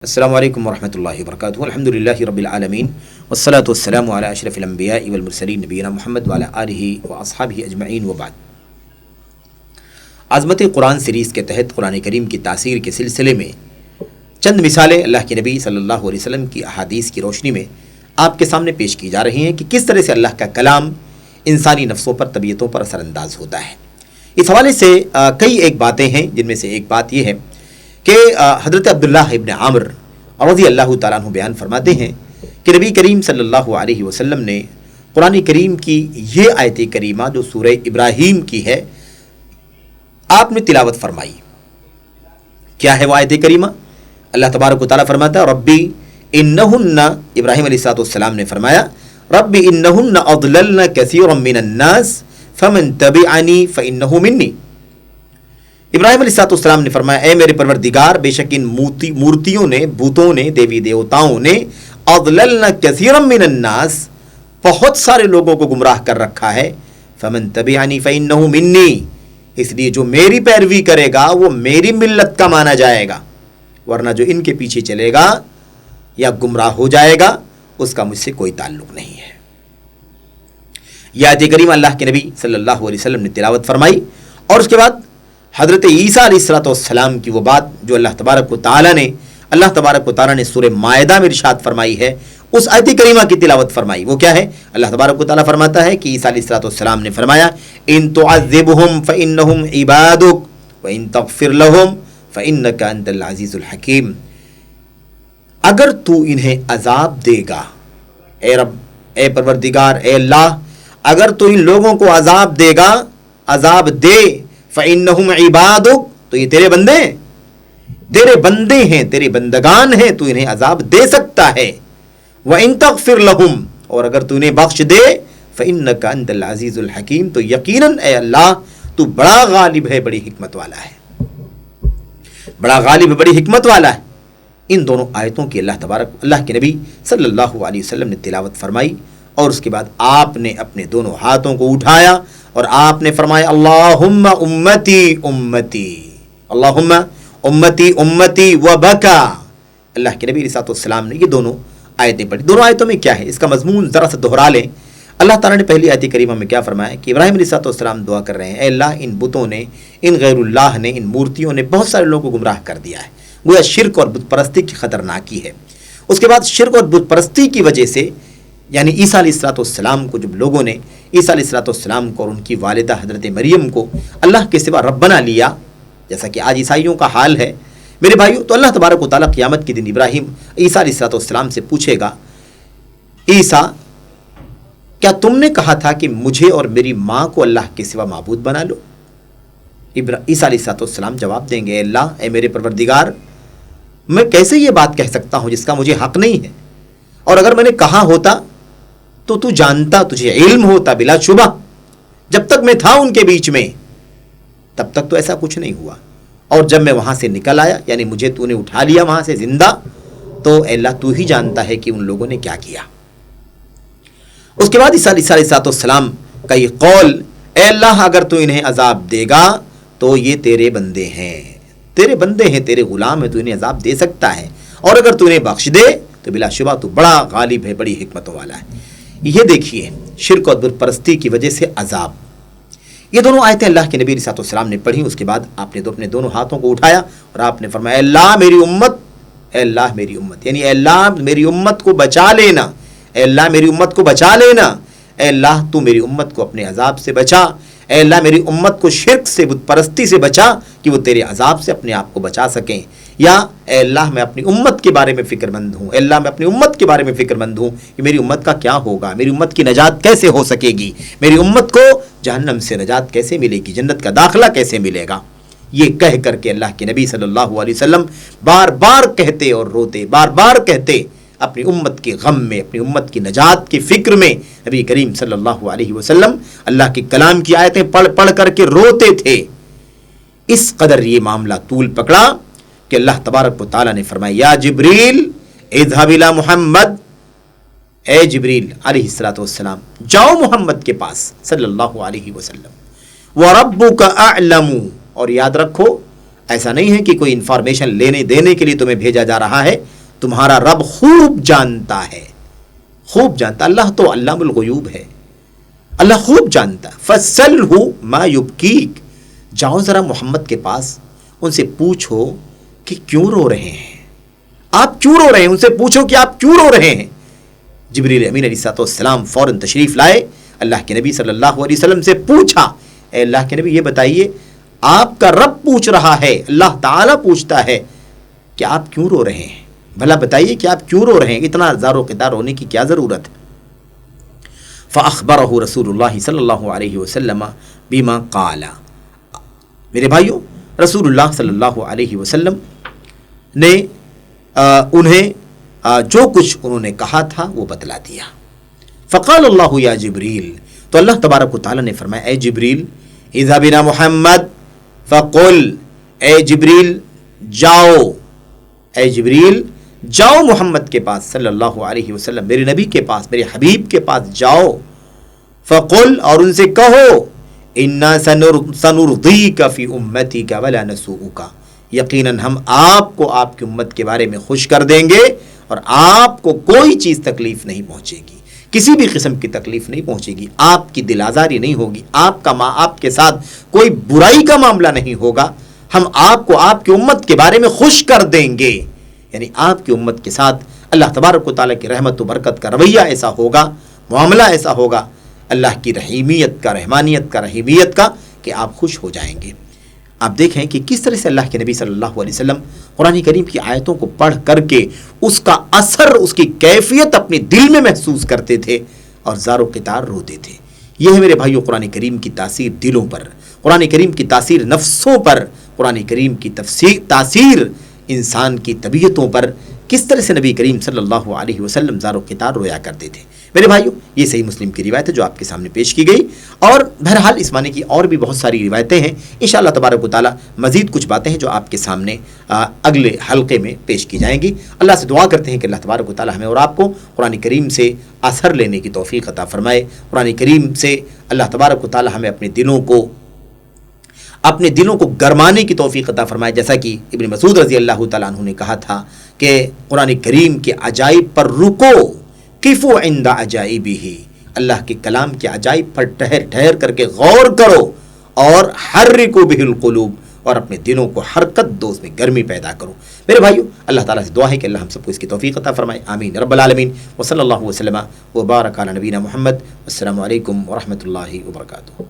السلام علیکم ورحمۃ اللہ وبرکاتہ الحمدللہ رب العالمین والصلاة والسلام علی اشرف الانبیاء والمرسلین نبینا محمد وعلی آلہ واصحابہ اجمعین وبعد۔ عظمت قرآن سیریز کے تحت قرآن کریم کی تاثیر کے سلسلے میں چند مثالیں اللہ کے نبی صلی اللہ علیہ وسلم کی احادیث کی روشنی میں آپ کے سامنے پیش کی جا رہی ہیں کہ کس طرح سے اللہ کا کلام انسانی نفسوں پر، طبیعتوں پر اثر انداز ہوتا ہے۔ اس حوالے سے کئی ایک باتیں ہیں، جن میں سے ایک بات یہ ہے کہ حضرت عبداللہ ابن عامر رضی اللہ تعالیٰ عنہ بیان فرماتے ہیں کہ نبی کریم صلی اللہ علیہ وسلم نے قرآن کریم کی یہ آیت کریمہ جو سورہ ابراہیم کی ہے آپ نے تلاوت فرمائی۔ کیا ہے وہ آیت کریمہ؟ اللہ تبارک و تعالیٰ فرماتا ہے ربی انہن، ابراہیم علیہ السلام نے فرمایا ربی انہن اضللن کثیرا من الناس فمن تبعنی فانہ منی۔ ابراہیم علیہ السلام نے فرمایا اے میرے پروردگار، بے شک ان مورتیوں نے، بتوں نے، دیوی دیوتاؤں نے اضللن کثیرا من الناس، بہت سارے لوگوں کو گمراہ کر رکھا ہے۔ فمن تبعنی فانہ منی، اس لیے جو میری پیروی کرے گا وہ میری ملت کا مانا جائے گا، ورنہ جو ان کے پیچھے چلے گا یا گمراہ ہو جائے گا اس کا مجھ سے کوئی تعلق نہیں ہے۔ یہ آیت کریمہ اللہ کے نبی صلی اللہ علیہ وسلم نے تلاوت فرمائی، اور اس کے بعد حضرت عیسیٰ علیہ السلام کی وہ بات جو اللہ تبارک و تعالیٰ نے سورہ مائدہ میں ارشاد فرمائی ہے، اس آیت کریمہ کی تلاوت فرمائی۔ وہ کیا ہے؟ اللہ تبارک و تعالیٰ فرماتا ہے کہ عیسیٰ علیہ السلام نے فرمایا ان تعذبہم فانہم عبادک وان تغفر لہم فانک انت العزیز الحکیم۔ اگر تو انہیں عذاب دے گا، اے رب، اے پروردگار، اے اللہ، اگر تو ان لوگوں کو عذاب دے گا، عذاب دے، فَإِنَّهُمْ عِبَادُكَ، تو یہ تیرے بندے ہیں، تیرے بندے ہیں، تیرے بندگان ہیں، تو انہیں عذاب دے سکتا ہے۔ وَإِن تَغْفِرْ لَهُمْ، اور اگر تو انہیں بخش دے، فَإِنَّكَ أَنْتَ الْعَزِيزُ الْحَكِيمُ، تو یقیناً اے اللہ تو بڑا غالب ہے، بڑی حکمت والا ہے، بڑا غالب ہے، بڑی حکمت والا ہے۔ ان دونوں آیتوں کی اللہ کے نبی صلی اللہ علیہ وسلم نے تلاوت فرمائی، اور اس کے بعد آپ نے اپنے دونوں ہاتھوں کو اٹھایا اور آپ نے فرمایا اللہم امتی امتی، اللہم امتی امتی وبکا۔ اللہ کے نبی علیہ السلام نے یہ دونوں آیتیں پڑھی۔ دونوں آیتوں میں کیا ہے اس کا مضمون ذرا سا دہرا لیں۔ اللہ تعالیٰ نے پہلی آیت کریمہ میں کیا فرمایا کہ ابراہیم علیہ السلام دعا کر رہے ہیں اے اللہ ان بتوں نے، ان غیر اللہ نے، ان مورتیوں نے بہت سارے لوگوں کو گمراہ کر دیا ہے۔ گویا شرک اور بت پرستی کی خطرناکی ہے۔ اس کے بعد شرک اور بت پرستی کی وجہ سے یعنی عیسیٰ علیہ السلام کو جب لوگوں نے عیسیٰ علیہ السلام کو اور ان کی والدہ حضرت مریم کو اللہ کے سوا رب بنا لیا، جیسا کہ آج عیسائیوں کا حال ہے میرے بھائیوں، تو اللہ تبارک و تعالیٰ قیامت کے دن عیسیٰ علیہ السلام سے پوچھے گا عیسیٰ کیا تم نے کہا تھا کہ مجھے اور میری ماں کو اللہ کے سوا معبود بنا لو؟ عیسیٰ علیہ السلام جواب دیں گے اے اللہ، اے میرے پروردگار، میں کیسے یہ بات کہہ سکتا ہوں جس کا مجھے حق نہیں ہے، اور اگر میں نے کہا ہوتا تو جانتا، تجھے علم ہوتا بلا شبہ، جب تک میں تھا ان کے بیچ میں تب تک تو ایسا کچھ نہیں ہوا، اور جب میں وہاں سے نکل آیا یعنی مجھے تو نے اٹھا لیا وہاں سے زندہ، تو اے اللہ تو ہی جانتا ہے کہ ان لوگوں نے کیا کیا۔ اس کے بعد عیسیٰ علیہ السلام کا یہ قول اے اللہ اگر تو انہیں عذاب دے گا تو یہ تیرے بندے ہیں، تیرے بندے ہیں، تیرے غلام ہیں، تو انہیں عذاب دے سکتا ہے، اور اگر تو انہیں بخش دے تو بلا شبہ تو بڑا غالب ہے، بڑی حکمتوں والا ہے۔ یہ دیکھیے شرک اور بت پرستی کی وجہ سے عذاب، یہ دونوں آیتیں اللہ کے نبی علیہ السلام نے پڑھی۔ اس کے بعد آپ نے اپنے دونوں ہاتھوں کو اٹھایا اور آپ نے فرمایا اے اللہ میری امت، اے اللہ میری امت، یعنی اے اللہ میری امت کو بچا لینا، اے اللہ میری امت کو بچا لینا، اے اللہ تو میری امت کو اپنے عذاب سے بچا، اے اللہ میری امت کو شرک سے، بت پرستی سے بچا کہ وہ تیرے عذاب سے اپنے آپ کو بچا سکیں، یا اے اللہ میں اپنی امت کے بارے میں فکر مند ہوں، اے اللہ میں اپنی امت کے بارے میں فکر مند ہوں کہ میری امت کا کیا ہوگا، میری امت کی نجات کیسے ہو سکے گی، میری امت کو جہنم سے نجات کیسے ملے گی، جنت کا داخلہ کیسے ملے گا۔ یہ کہہ کر کے اللہ کے نبی صلی اللہ علیہ وسلم بار بار کہتے اور روتے، بار بار کہتے، اپنی امت کے غم میں، اپنی امت کی نجات کی فکر میں نبی کریم صلی اللہ علیہ وسلم اللہ کے کلام کی آیتیں پڑھ پڑھ کر کے روتے تھے۔ اس قدر یہ معاملہ طول پکڑا کہ اللہ تبارک و تعالیٰ نے فرمایا یا جبریل اذهب الى محمد، اے جبریل علیہ السلام جاؤ محمد کے پاس صلی اللہ علیہ وسلم، وَرَبُّكَ أَعْلَمُ، اور یاد رکھو ایسا نہیں ہے کہ کوئی انفارمیشن لینے دینے کے لیے تمہیں بھیجا جا رہا ہے، تمہارا رب خوب جانتا ہے، خوب جانتا. اللہ تو علام الغیوب ہے، اللہ خوب جانتا. فَسَلْهُ مَا يُبْكِيكَ، جاؤ ذرا محمد کے پاس، ان سے پوچھو کہ کیوں رو رہے ہیں، آپ کیوں رو رہے ہیں، ان سے پوچھو کہ آپ کیوں رو رہے ہیں. جبریل امین علیہ السلام فوراً تشریف لائے، اللہ کے نبی صلی اللہ علیہ وسلم سے پوچھا، اے اللہ کے نبی یہ بتائیے، آپ کا رب پوچھ رہا ہے، اللہ تعالیٰ پوچھتا ہے کہ آپ کیوں رو رہے ہیں، بھلا بتائیے کہ آپ کیوں رو رہے ہیں، اتنا زار و قطار ہونے کی کیا ضرورت ہے. فَأَخْبَرَهُ رسول اللہ صلی اللہ علیہ وسلم بما قال. میرے بھائیو، رسول اللہ صلی اللہ علیہ وسلم نے انہیں جو کچھ انہوں نے کہا تھا وہ بتلا دیا. فقال اللہ یا جبریل، تو اللہ تبارک و تعالیٰ نے فرمایا اے جبریل، اذهب الى محمد فقل، اے جبریل جاؤ، اے جبریل جاؤ محمد کے پاس صلی اللہ علیہ وسلم، میرے نبی کے پاس، میرے حبیب کے پاس جاؤ. فقل، اور ان سے کہو، انا سنرضیک فی امتک ولا نسوءک، یقیناً ہم آپ کو آپ کی امت کے بارے میں خوش کر دیں گے اور آپ کو کوئی چیز تکلیف نہیں پہنچے گی، کسی بھی قسم کی تکلیف نہیں پہنچے گی، آپ کی دل آزاری نہیں ہوگی، آپ کے ساتھ کوئی برائی کا معاملہ نہیں ہوگا، ہم آپ کو آپ کی امت کے بارے میں خوش کر دیں گے. یعنی آپ کی امت کے ساتھ اللہ تبارک و تعالیٰ کی رحمت و برکت کا رویہ ایسا ہوگا، معاملہ ایسا ہوگا، اللہ کی رحیمیت کا، رحمانیت کا، رحیمیت کا، کہ آپ خوش ہو جائیں گے. آپ دیکھیں کہ کس طرح سے اللہ کے نبی صلی اللہ علیہ وسلم قرآن کریم کی آیتوں کو پڑھ کر کے اس کا اثر، اس کی کیفیت اپنے دل میں محسوس کرتے تھے اور زار و قطار روتے تھے. یہ ہے میرے بھائیو قرآن کریم کی تاثیر دلوں پر، قرآن کریم کی تاثیر نفسوں پر، قرآن کریم کی تاثیر انسان کی طبیعتوں پر، کس طرح سے نبی کریم صلی اللہ علیہ وسلم زار و قطار رویا کرتے تھے. میرے بھائیو، یہ صحیح مسلم کی روایت ہے جو آپ کے سامنے پیش کی گئی، اور بہرحال اس معنی کی اور بھی بہت ساری روایتیں ہیں. انشاءاللہ تبارک و تعالی مزید کچھ باتیں ہیں جو آپ کے سامنے اگلے حلقے میں پیش کی جائیں گی. اللہ سے دعا کرتے ہیں کہ اللہ تبارک و تعالی ہمیں اور آپ کو قرآن کریم سے اثر لینے کی توفیق عطا فرمائے. قرآن کریم سے اللہ تبارک و تعالی ہمیں اپنے دلوں کو گرمانے کی توفیق عطا فرمائے. جیسا کہ ابن مسعود رضی اللہ تعالیٰ عنہ نے کہا تھا کہ قرآن کریم کے عجائب پر رکو، قفو عند عجائبہ، اللہ کے کلام کے عجائب پر ٹھہر کر کے غور کرو، اور حرکوا بہ القلوب، اور اپنے دلوں کو حرکت دو، اس میں گرمی پیدا کرو. میرے بھائیو، اللہ تعالیٰ سے دعا ہے کہ اللہ ہم سب کو اس کی توفیق عطا فرمائے. آمین رب العالمین. وصلی اللہ وسلم وبارک علی نبینا محمد. السلام علیکم ورحمۃ اللہ وبرکاتہ.